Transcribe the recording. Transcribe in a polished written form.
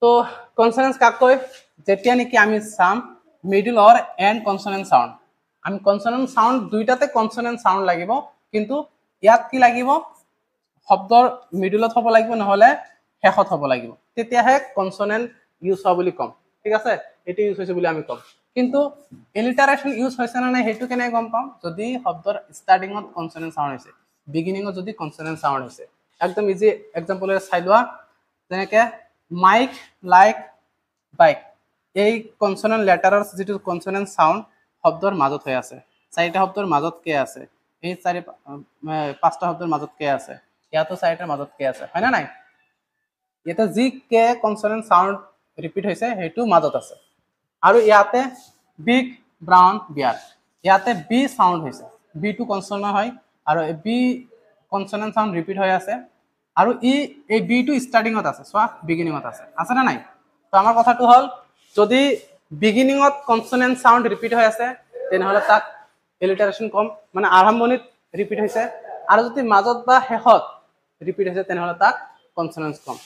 তো কনসোনেন্স কাক কয় যেতিয়া নেকি আমি চাম middle or end consonant sound আমি কনসোনেন্ট সাউন্ড দুইটাতে কনসোনেন্ট সাউন্ড লাগিব কিন্তু ইয়াত কি লাগিব শব্দৰ মিডলত হ'ব লাগিব নহলে শেষত হ'ব লাগিব তেতিয়াহে কনসোনেন্ট ইউজ হ'ব বুলি কম ঠিক আছে এটি ইউজ হৈছে বুলি আমি কম কিন্তু এলিটারেশন ইউজ হৈছে না নাই হেতু কেনে গম পাম যদি শব্দৰ স্টার্টিংত কনসোনেন্ট সাউন্ড হৈছে বিগিনিংত যদি কনসোনেন্ট সাউন্ড হৈছে একদম ইজি এক্সাম্পল চাই লোৱা যেনেকে মাইক লাইক বাইক এই কনসোনেন্ট লেটাৰৰ যেটো কনসোনেন্ট সাউন্ড শব্দৰ মাজত হৈ আছে চাৰিটা শব্দৰ মাজত কে আছে এই চাৰি পাঁচটা শব্দৰ মাজত কে আছে ইয়াতো চাৰিটাৰ মাজত কে আছে হয় না নাই এটা জি কে কনসোনেন্ট সাউন্ড ৰিপিট হৈছে হেতু মাজত আছে আৰু ইয়াতে বিগ ব্ৰাউন বিয়াৰ ইয়াতে বি সাউন্ড হৈছে বি টু কনসোনেন্ট হয় আৰু বি কনসোনেন্ট সাউন্ড ৰিপিট হৈ আছে আৰু এই বি টু স্টাৰ্টিংত আছে সোয়া বিগিনিংত আছে না নাই তো আমাৰ কথাটো হল যদি বিগিনিংত কনসোনেন্ট সাউন্ড ৰিপিট হৈ আছে তেনেহলে তাক এলিটাৰেশন কম মানে আৰম্ভণিত ৰিপিট হৈছে আৰু যদি মাজত বা শেষত ৰিপিট হৈছে তেনেহলে তাক কনসোনেন্স কম